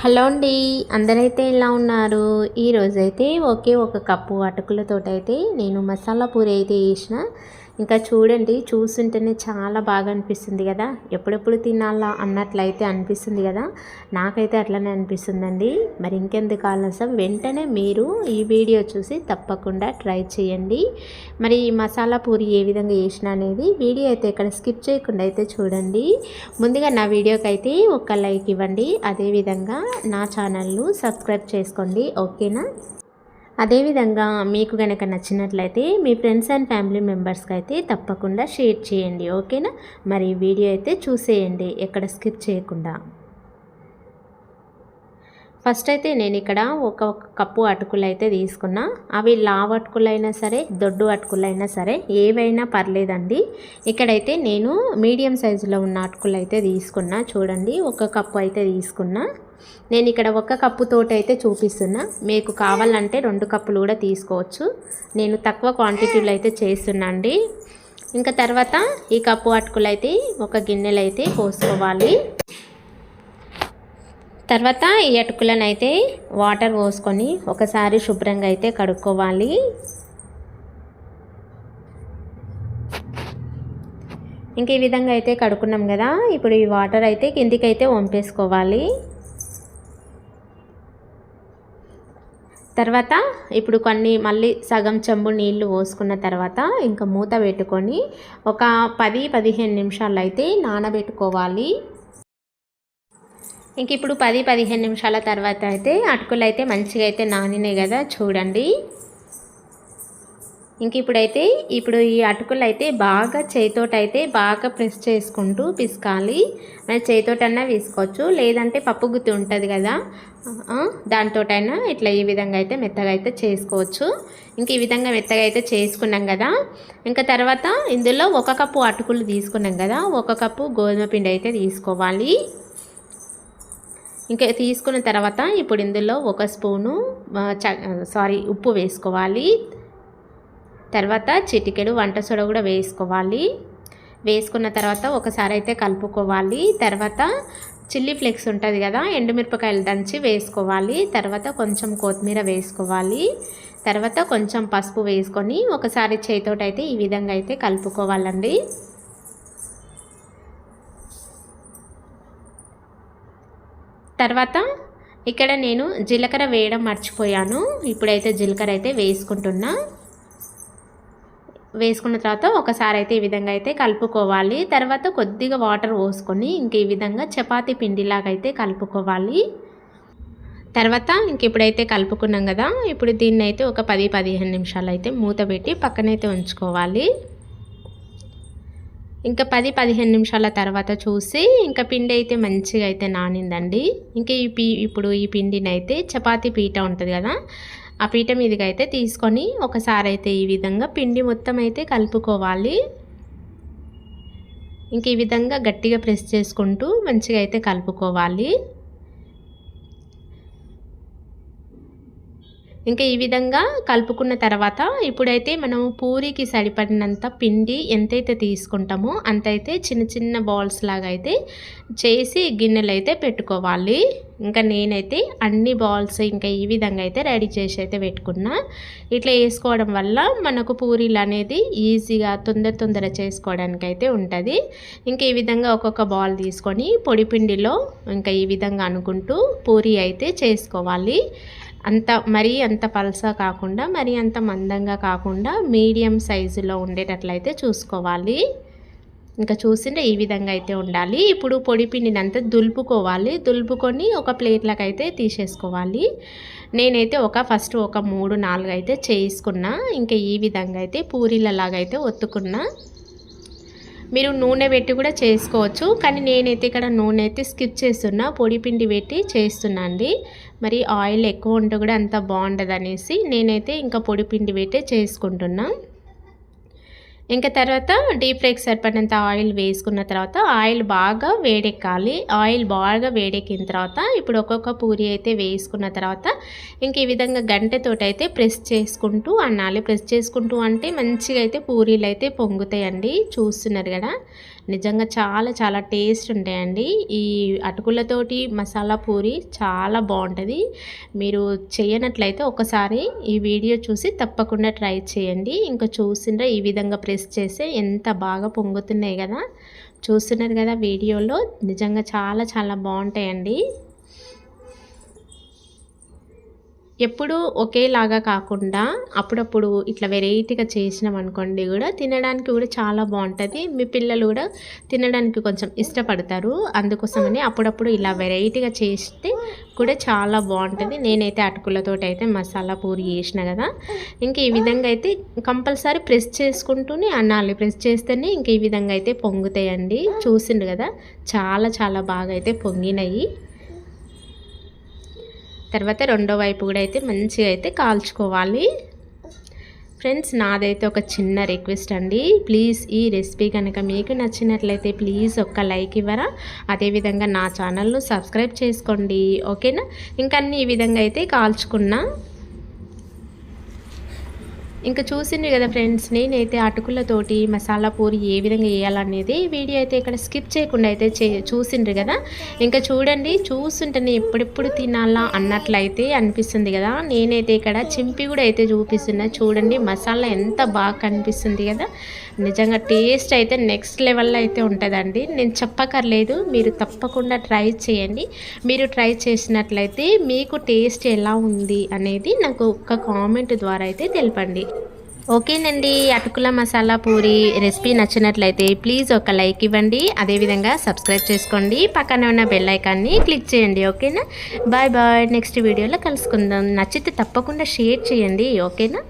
Hello అండి, అందరైతే ఎలా ఉన్నారు? ఈరోజైతే ఒకే ఒక కప్పు అటుకులతోటైతే నేను మసాలా పూరి అయితే చేసిన. ఇంకా చూడండి, చూస్తుంటేనే చాలా బాగా అనిపిస్తుంది కదా, ఎప్పుడెప్పుడు తినాలా అన్నట్లయితే అనిపిస్తుంది కదా. నాకైతే అట్లనే అనిపిస్తుందండి. మరి ఇంకెందుకు ఆలస్యం, వెంటనే మీరు ఈ వీడియో చూసి తప్పకుండా ట్రై చేయండి. మరి ఈ మసాలా పూరి ఏ విధంగా చేసిన అనేది వీడియో అయితే ఇక్కడ స్కిప్ చేయకుండా అయితే చూడండి. ముందుగా నా వీడియోకి అయితే ఒక లైక్ ఇవ్వండి, అదేవిధంగా నా ఛానల్ను సబ్స్క్రైబ్ చేసుకోండి, ఓకేనా? అదేవిధంగా మీకు కనుక నచ్చినట్లయితే మీ ఫ్రెండ్స్ అండ్ ఫ్యామిలీ మెంబర్స్కి అయితే తప్పకుండా షేర్ చేయండి, ఓకేనా? మరి వీడియో అయితే చూసేయండి, ఎక్కడ స్కిప్ చేయకుండా. ఫస్ట్ అయితే నేను ఇక్కడ ఒక కప్పు అటుకులు అయితే తీసుకున్నా. అవి లావు అటుకులైనా సరే, దొడ్డు అటుకులైనా సరే, ఏవైనా పర్లేదండి. ఇక్కడైతే నేను మీడియం సైజులో ఉన్న అటుకులు అయితే తీసుకున్నా. చూడండి, ఒక కప్పు అయితే తీసుకున్నా. నేను ఇక్కడ ఒక కప్పుతోటి అయితే చూపిస్తున్నా. మీకు కావాలంటే 2 కప్పులు కూడా తీసుకోవచ్చు. నేను తక్కువ క్వాంటిటీలో అయితే చేస్తున్నా అండి. ఇంకా తర్వాత ఈ కప్పు అటుకులు అయితే ఒక గిన్నెలో అయితే పోసుకోవాలి. తర్వాత ఈ అటుకులను అయితే వాటర్ పోసుకొని ఒకసారి శుభ్రంగా అయితే కడుక్కోవాలి. ఇంక ఈ విధంగా అయితే కడుక్కున్నాం కదా, ఇప్పుడు ఈ వాటర్ అయితే కిందికి అయితే వంపేసుకోవాలి. తర్వాత ఇప్పుడు మళ్ళీ సగం చెంబు నీళ్లు పోసుకున్న తర్వాత ఇంకా మూత పెట్టుకొని ఒక 10-15 నిమిషాలు అయితే నానబెట్టుకోవాలి. ఇంక ఇప్పుడు 10-15 నిమిషాల తర్వాత అయితే అటుకులు అయితే మంచిగా అయితే నానినాయి కదా, చూడండి. ఇంక ఇప్పుడు ఈ అటుకులు అయితే బాగా చేతితోటైతే బాగా ప్రెస్ చేసుకుంటూ పిసకాలి. చేతితోటన్నా తీసుకోవచ్చు, లేదంటే పప్పు గుత్తి ఉంటుంది కదా, దాంతోటైనా ఇట్లా ఈ విధంగా అయితే మెత్తగా అయితే చేసుకోవచ్చు. ఇంక ఈ విధంగా మెత్తగా అయితే చేసుకున్నాం కదా. ఇంకా తర్వాత ఇందులో 1 కప్పు అటుకులు తీసుకున్నాం కదా, 1 కప్పు గోధుమ పిండి అయితే తీసుకోవాలి. ఇంకా తీసుకున్న తర్వాత ఇప్పుడు ఇందులో 1 స్పూను ఉప్పు వేసుకోవాలి. తర్వాత చిటికెడు వంట సోడా కూడా వేసుకోవాలి. వేసుకున్న తర్వాత ఒకసారి అయితే కలుపుకోవాలి. తర్వాత చిల్లీ ఫ్లేక్స్ ఉంటుంది కదా, ఎండుమిరపకాయలు దంచి వేసుకోవాలి. తర్వాత కొంచెం కొత్తిమీర వేసుకోవాలి. తర్వాత కొంచెం పసుపు వేసుకొని ఒకసారి చేతితోటి అయితే ఈ విధంగా అయితే కలుపుకోవాలండి. తర్వాత ఇక్కడ నేను జీలకర్ర వేయడం మర్చిపోయాను. ఇప్పుడైతే జీలకర్ర అయితే వేసుకుంటున్నా. వేసుకున్న తర్వాత ఒకసారి అయితే ఈ విధంగా అయితే కలుపుకోవాలి. తర్వాత కొద్దిగా వాటర్ పోసుకొని ఇంక ఈ విధంగా చపాతీ పిండిలాగా అయితే కలుపుకోవాలి. తర్వాత ఇప్పుడైతే కలుపుకున్నాం కదా, ఇప్పుడు దీన్ని అయితే ఒక 10-15 నిమిషాలు అయితే మూత పెట్టి పక్కనైతే ఉంచుకోవాలి. ఇంకా 10-15 నిమిషాల తర్వాత చూసి ఇంకా పిండి అయితే మంచిగా అయితే నానిందండి. ఇంకా ఇప్పుడు ఈ పిండిని అయితే చపాతీ పీట ఉంటుంది కదా, ఆ పీట మీదకి అయితే తీసుకొని ఒకసారి అయితే ఈ విధంగా పిండి మొత్తం అయితే కలుపుకోవాలి. ఇంక ఈ విధంగా గట్టిగా ప్రెస్ చేసుకుంటూ మంచిగా అయితే కలుపుకోవాలి. ఇంకా ఈ విధంగా కలుపుకున్న తర్వాత ఇప్పుడైతే మనం పూరికి సరిపడినంత పిండి ఎంతైతే తీసుకుంటామో అంతైతే చిన్న చిన్న బాల్స్ లాగా అయితే చేసి గిన్నెలు అయితే పెట్టుకోవాలి. ఇంకా నేనైతే అన్ని బాల్స్ ఇంకా ఈ విధంగా అయితే రెడీ చేసి అయితే పెట్టుకున్నా. ఇట్లా వేసుకోవడం వల్ల మనకు పూరీలు అనేది ఈజీగా తొందర చేసుకోవడానికి అయితే ఉంటుంది. ఇంకా ఈ విధంగా ఒక్కొక్క బాల్ తీసుకొని పొడి పిండిలో ఇంకా ఈ విధంగా అనుకుంటూ పూరీ అయితే చేసుకోవాలి. మరీ అంత పల్సా కాకుండా మరీ అంత మందంగా కాకుండా మీడియం సైజులో ఉండేటట్లయితే చూసుకోవాలి. ఇంకా చూసింటే ఈ విధంగా అయితే ఉండాలి. ఇప్పుడు పొడి పిండిని అంతా దులుపుకొని ఒక ప్లేట్లకు అయితే తీసేసుకోవాలి. నేనైతే ఫస్ట్ ఒక 3-4 అయితే చేసుకున్నా. ఇంకా ఈ విధంగా అయితే పూరీలలాగా అయితే ఒత్తుకున్నా. మీరు నూనె పెట్టి కూడా చేసుకోవచ్చు, కానీ నేనైతే ఇక్కడ నూనె అయితే స్కిప్ చేస్తున్నా, పొడి పిండి పెట్టి చేస్తున్నా అండి. మరి ఆయిల్ ఎక్కువ ఉంటే కూడా అంత బాగుండదు అనేసి నేనైతే ఇంకా పొడి పిండి పెట్టి చేసుకుంటున్నా. ఇంకా తర్వాత డీప్ ఫ్రైకి సరిపడినంత ఆయిల్ వేసుకున్న తర్వాత ఆయిల్ బాగా వేడెక్కాలి. ఆయిల్ బాగా వేడెక్కిన తర్వాత ఇప్పుడు ఒక్కొక్క పూరి అయితే వేసుకున్న తర్వాత ఇంక ఈ విధంగా గంటెతోటి అయితే ప్రెస్ చేసుకుంటూ అనాలి. ప్రెస్ చేసుకుంటూ అంటే మంచిగా అయితే పూరీలు అయితే పొంగుతాయండి. చూస్తున్నారు కదా, నిజంగా చాలా చాలా టేస్ట్ ఉంటాయండి. ఈ అటుకులతోటి మసాలా పూరి చాలా బాగుంటుంది. మీరు చేయనట్లయితే ఒకసారి ఈ వీడియో చూసి తప్పకుండా ట్రై చేయండి. ఇంకా చూసిండ్రా ఈ విధంగా ప్రెస్ చేస్తే ఎంత బాగా పొంగుతున్నాయి కదా, చూస్తున్నారు కదా వీడియోలో. నిజంగా చాలా చాలా బాగుంటాయండి. ఎప్పుడూ ఒకేలాగా కాకుండా అప్పుడప్పుడు ఇట్లా వెరైటీగా చేసినాం అనుకోండి కూడా తినడానికి కూడా చాలా బాగుంటుంది. మీ పిల్లలు కూడా తినడానికి కొంచెం ఇష్టపడతారు. అందుకోసమని అప్పుడప్పుడు ఇలా వెరైటీగా చేస్తే కూడా చాలా బాగుంటుంది. నేనైతే అటుకులతోటి అయితే మసాలా పూరి చేసిన కదా, ఇంక ఈ విధంగా అయితే కంపల్సరీ ప్రెస్ చేసుకుంటూనే అనాలి. ప్రెస్ చేస్తేనే ఇంక ఈ విధంగా అయితే పొంగుతాయండి. చూసిండు కదా చాలా చాలా బాగా అయితే పొంగినాయి. తర్వాత రెండో వైపు కూడా అయితే మంచిగా అయితే కాల్చుకోవాలి. ఫ్రెండ్స్, నాదైతే ఒక చిన్న రిక్వెస్ట్ అండి. ప్లీజ్ ఈ రెసిపీ కనుక మీకు నచ్చినట్లయితే ప్లీజ్ ఒక్క లైక్ ఇవ్వరా, అదేవిధంగా నా ఛానల్ను సబ్స్క్రైబ్ చేసుకోండి. ఓకేనా? ఇంకా అన్ని ఈ విధంగా అయితే కాల్చుకున్నా. ఇంకా చూసిండ్రు కదా ఫ్రెండ్స్, నేనైతే అటుకులతోటి మసాలా పూరి ఏ విధంగా వేయాలనేది వీడియో అయితే ఇక్కడ స్కిప్ చేయకుండా అయితే చూసిండ్రు కదా. ఇంకా చూడండి, చూస్తుంటేనే ఎప్పుడెప్పుడు తినాలా అన్నట్లయితే అనిపిస్తుంది కదా. నేనైతే ఇక్కడ చింపి కూడా అయితే చూపిస్తున్నా. చూడండి మసాలా ఎంత బాగా కనిపిస్తుంది కదా. నిజంగా టేస్ట్ అయితే నెక్స్ట్ లెవెల్లో అయితే ఉంటుందండి. నేను చెప్పక్కర్లేదు, మీరు తప్పకుండా ట్రై చేయండి. మీరు ట్రై చేసినట్లయితే మీకు టేస్ట్ ఎలా ఉంది అనేది నాకు ఒక కామెంట్ ద్వారా అయితే తెలపండి. ఓకేనండి, అటుకుల మసాలా పూరి రెసిపీ నచ్చినట్లయితే ప్లీజ్ ఒక లైక్ ఇవ్వండి, అదేవిధంగా సబ్స్క్రైబ్ చేసుకోండి, పక్కన ఉన్న బెల్ ఐకాన్ని క్లిక్ చేయండి. ఓకేనా? బాయ్ బాయ్, నెక్స్ట్ వీడియోలో కలుసుకుందాం. నచ్చితే తప్పకుండా షేర్ చేయండి. ఓకేనా?